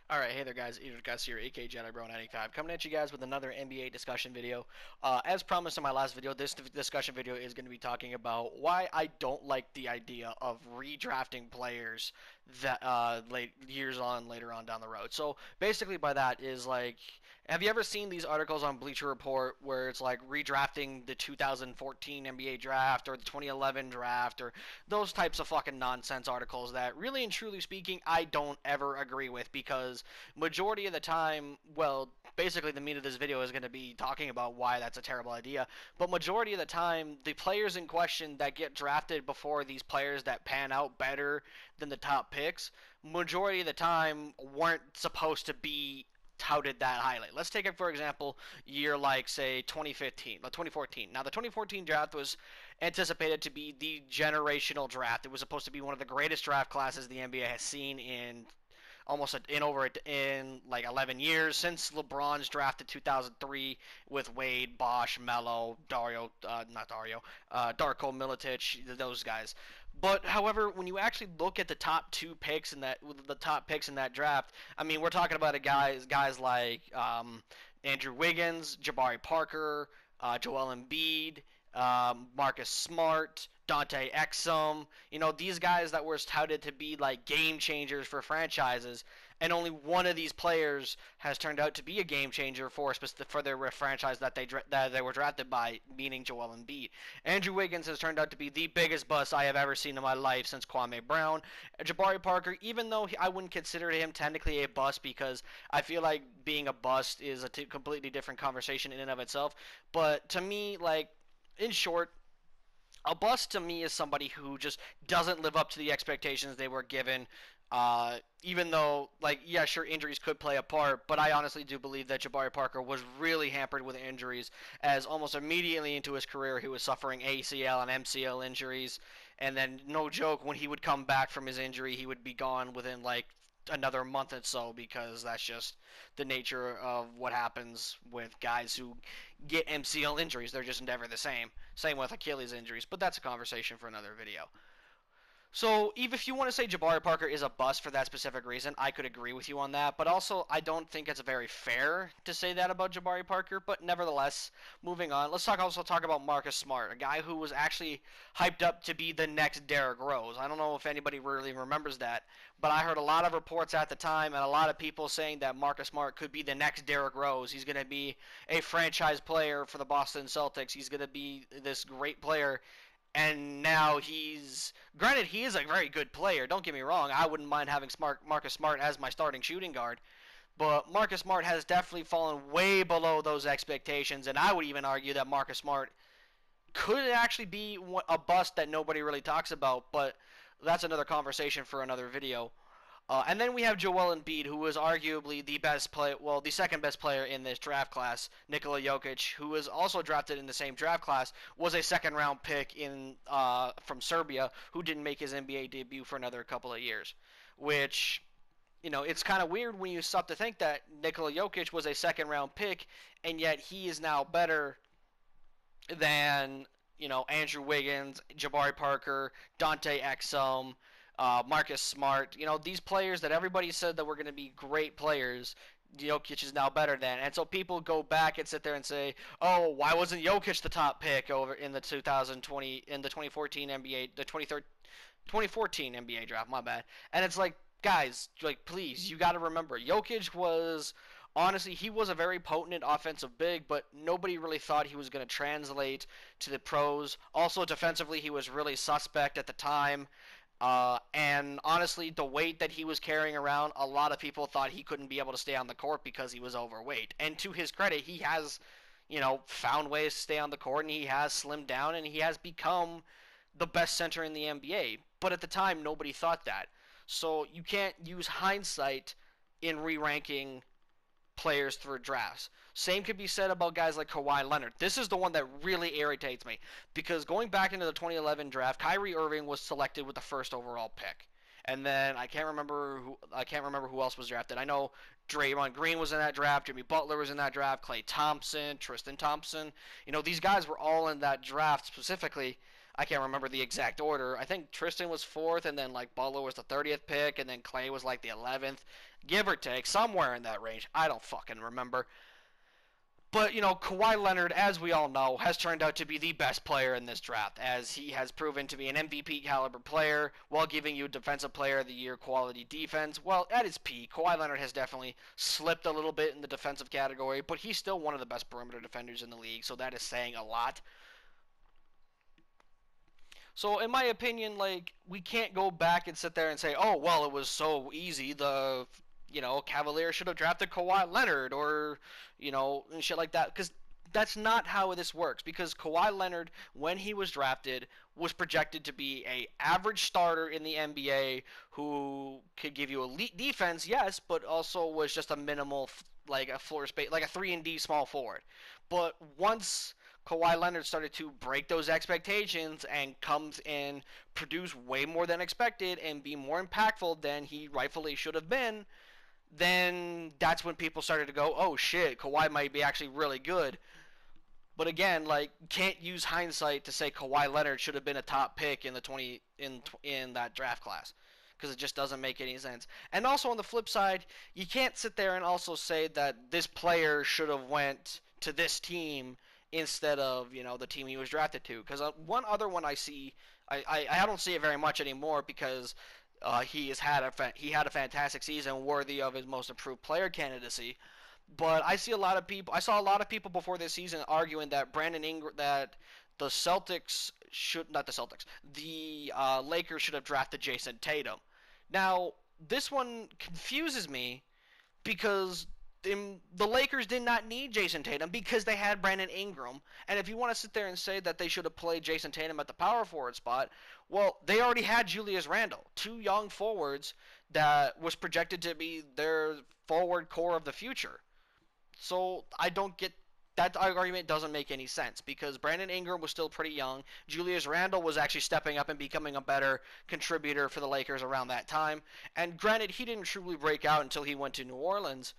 Alright, hey there guys, Edward Gus here, aka JediBro95, coming at you guys with another NBA discussion video. As promised in my last video, this discussion video is going to be talking about why I don't like the idea of redrafting players that later on down the road. So basically by that is like, have you ever seen these articles on Bleacher Report where it's like redrafting the 2014 NBA draft or the 2011 draft or those types of fucking nonsense articles that really and truly speaking I don't ever agree with because majority of the time, well, basically the meat of this video is going to be talking about why that's a terrible idea, but majority of the time the players in question that get drafted before these players that pan out better than the top picks, majority of the time weren't supposed to be touted that highly. Let's take it for example, year like say 2015, 2014. Now the 2014 draft was anticipated to be the generational draft. It was supposed to be one of the greatest draft classes the NBA has seen in like 11 years since LeBron's drafted 2003 with Wade, Bosh, Melo, Darko Milicic, those guys. But however, when you actually look at the top top picks in that draft, I mean, we're talking about guys like Andrew Wiggins, Jabari Parker, Joel Embiid, Marcus Smart, Dante Exum, these guys that were touted to be like game changers for franchises, and only one of these players has turned out to be a game changer for their franchise that they were drafted by, meaning Joel Embiid. Andrew Wiggins has turned out to be the biggest bust I have ever seen in my life since Kwame Brown. Jabari Parker, even though I wouldn't consider him technically a bust because I feel like being a bust is a completely different conversation in and of itself, but to me, like, in short, a bust to me is somebody who just doesn't live up to the expectations they were given. Even though, like, yeah, sure, injuries could play a part, but I honestly do believe that Jabari Parker was really hampered with injuries, as almost immediately into his career he was suffering ACL and MCL injuries, and then, no joke, when he would come back from his injury, he would be gone within, like, another month or so because that's just the nature of what happens with guys who get MCL injuries. They're just never the same. Same with Achilles injuries, but that's a conversation for another video. So, even if you want to say Jabari Parker is a bust for that specific reason, I could agree with you on that. But also, I don't think it's very fair to say that about Jabari Parker. But nevertheless, moving on, let's also talk about Marcus Smart, a guy who was actually hyped up to be the next Derrick Rose. I don't know if anybody really remembers that, but I heard a lot of reports at the time and a lot of people saying that Marcus Smart could be the next Derrick Rose. He's going to be a franchise player for the Boston Celtics. He's going to be this great player, and now granted, he is a very good player. Don't get me wrong. I wouldn't mind having Marcus Smart as my starting shooting guard, but Marcus Smart has definitely fallen way below those expectations, and I would even argue that Marcus Smart could actually be a bust that nobody really talks about. But that's another conversation for another video. And then we have Joel Embiid, who was arguably the best player, well, the second best player in this draft class. Nikola Jokic, who was also drafted in the same draft class, was a second round pick from Serbia, who didn't make his NBA debut for another couple of years. Which, it's kind of weird when you stop to think that Nikola Jokic was a second round pick, and yet he is now better than Andrew Wiggins, Jabari Parker, Dante Exum, Marcus Smart. These players that everybody said that were going to be great players. Jokic is now better than, and so people go back and sit there and say, "Oh, why wasn't Jokic the top pick over in the 2014 NBA, the 2014 NBA draft?" My bad. And it's like, guys, like, please, you got to remember, Jokic was honestly, he was a very potent offensive big, but nobody really thought he was going to translate to the pros. Also, defensively, he was really suspect at the time. And honestly, the weight that he was carrying around, a lot of people thought he couldn't be able to stay on the court because he was overweight. And to his credit, he has, found ways to stay on the court, and he has slimmed down, and he has become the best center in the NBA. But at the time, nobody thought that. So you can't use hindsight in re-ranking players through drafts. Same could be said about guys like Kawhi Leonard. This is the one that really irritates me because going back into the 2011 draft, Kyrie Irving was selected with the first overall pick. And then I can't remember who else was drafted. I know Draymond Green was in that draft, Jimmy Butler was in that draft, Klay Thompson, Tristan Thompson. These guys were all in that draft specifically. I can't remember the exact order. I think Tristan was fourth, and then like Butler was the 30th pick, and then Clay was like the 11th, give or take, somewhere in that range. I don't fucking remember. But, Kawhi Leonard, as we all know, has turned out to be the best player in this draft, as he has proven to be an MVP caliber player while giving you Defensive Player of the Year quality defense. Well, at his peak, Kawhi Leonard has definitely slipped a little bit in the defensive category, but he's still one of the best perimeter defenders in the league, so that is saying a lot. So, in my opinion, like, we can't go back and sit there and say, oh, well, it was so easy. Cavaliers should have drafted Kawhi Leonard or, and shit like that. Because that's not how this works. Because Kawhi Leonard, when he was drafted, was projected to be a average starter in the NBA who could give you elite defense, yes, but also was just a minimal, like a floor space, like a 3-and-D small forward. But once Kawhi Leonard started to break those expectations and comes in, produce way more than expected, and be more impactful than he rightfully should have been, then that's when people started to go, oh shit, Kawhi might be actually really good. But again, like, can't use hindsight to say Kawhi Leonard should have been a top pick in the 20 in that draft class, because it just doesn't make any sense. And also on the flip side, you can't sit there and also say that this player should have went to this team instead of the team he was drafted to. Because one other one I see, I don't see it very much anymore because he had a fantastic season worthy of his most improved player candidacy. But I saw a lot of people before this season arguing that the Celtics should not the Celtics, the Lakers should have drafted Jason Tatum. Now this one confuses me because the Lakers did not need Jason Tatum because they had Brandon Ingram. And if you want to sit there and say that they should have played Jason Tatum at the power forward spot, well, they already had Julius Randle, two young forwards that was projected to be their forward core of the future. So I don't get that argument. Doesn't make any sense because Brandon Ingram was still pretty young. Julius Randle was actually stepping up and becoming a better contributor for the Lakers around that time. And granted, he didn't truly break out until he went to New Orleans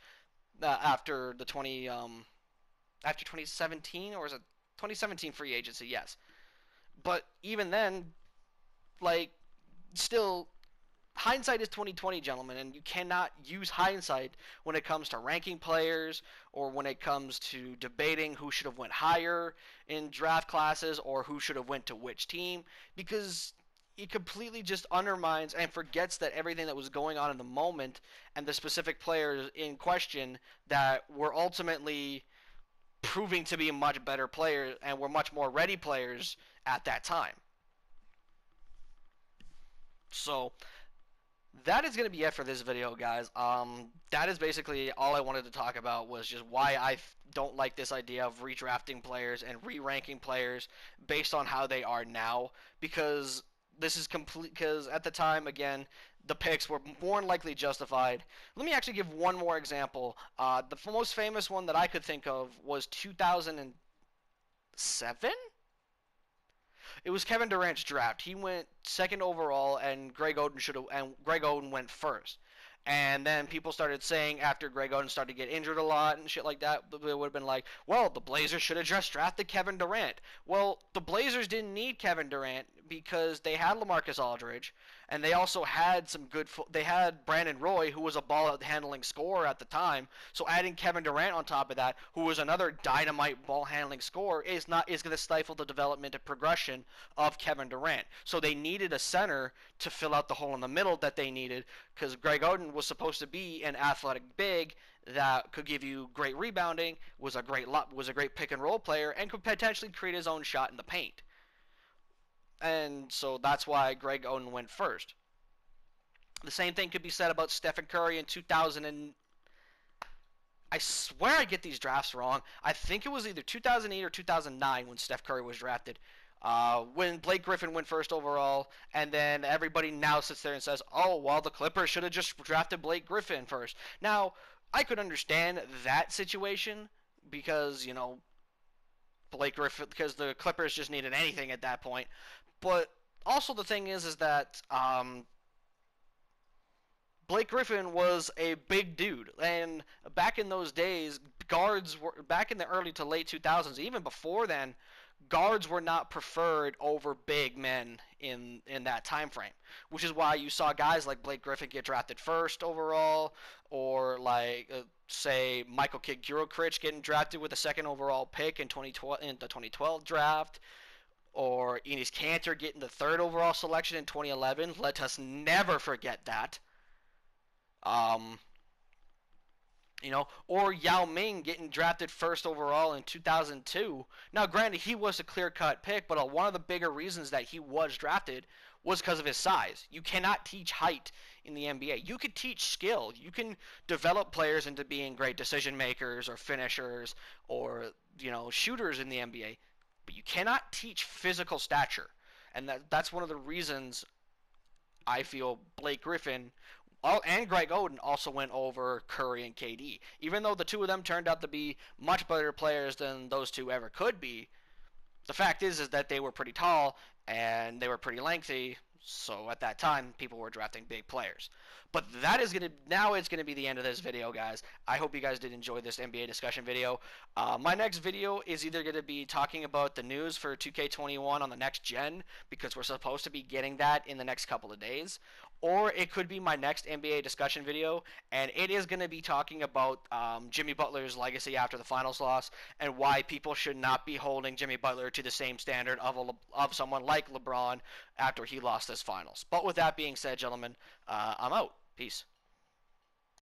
after 2017, or was it 2017 free agency? Yes. But even then, like, still, hindsight is 2020, gentlemen, and you cannot use hindsight when it comes to ranking players or when it comes to debating who should have went higher in draft classes or who should have went to which team, because it completely just undermines and forgets that everything that was going on in the moment and the specific players in question that were ultimately proving to be much better players and were much more ready players at that time. So that is going to be it for this video, guys. That is basically all I wanted to talk about, was just why I don't like this idea of redrafting players and re-ranking players based on how they are now, because this is complete. Because at the time, again, the picks were more than likely justified. Let me actually give one more example. The most famous one that I could think of was 2007. It was Kevin Durant's draft. He went second overall, and Greg Oden went first. And then people started saying, after Greg Oden started to get injured a lot and shit like that, it would have been like, well, the Blazers should have just drafted Kevin Durant. Well, the Blazers didn't need Kevin Durant because they had LaMarcus Aldridge, and they also had they had Brandon Roy, who was a ball-handling scorer at the time. So adding Kevin Durant on top of that, who was another dynamite ball-handling scorer, is going to stifle the development and progression of Kevin Durant. So they needed a center to fill out the hole in the middle that they needed, because Greg Oden was supposed to be an athletic big that could give you great rebounding, was a great pick and roll player, and could potentially create his own shot in the paint. And so that's why Greg Oden went first. The same thing could be said about Stephen Curry in 2000 I swear I get these drafts wrong. I think it was either 2008 or 2009 when Steph Curry was drafted. When Blake Griffin went first overall, and then everybody now sits there and says, oh, well, the Clippers should have just drafted Blake Griffin first. Now, I could understand that situation because, Blake Griffin, because the Clippers just needed anything at that point. But also the thing is that Blake Griffin was a big dude, and back in those days, back in the early to late 2000s, even before then, guards were not preferred over big men in that time frame, which is why you saw guys like Blake Griffin get drafted first overall, or like say Michael Kidd-Gilchrist getting drafted with the second overall pick in 2012 in the 2012 draft, or Enes Kanter getting the third overall selection in 2011. Let us never forget that. Um, or Yao Ming getting drafted first overall in 2002. Now, granted, he was a clear-cut pick, but one of the bigger reasons that he was drafted was because of his size. You cannot teach height in the NBA. You can teach skill. You can develop players into being great decision makers or finishers or shooters in the NBA, but you cannot teach physical stature. And that's one of the reasons I feel Blake Griffin and Greg Oden also went over Curry and KD. Even though the two of them turned out to be much better players than those two ever could be, the fact is that they were pretty tall and they were pretty lengthy. So at that time, people were drafting big players. But that is now it's gonna be the end of this video, guys. I hope you guys did enjoy this NBA discussion video. My next video is either gonna be talking about the news for 2K21 on the next gen, because we're supposed to be getting that in the next couple of days, or it could be my next NBA discussion video, and it is going to be talking about Jimmy Butler's legacy after the finals loss and why people should not be holding Jimmy Butler to the same standard of someone like LeBron after he lost this finals. But with that being said, gentlemen, I'm out. Peace.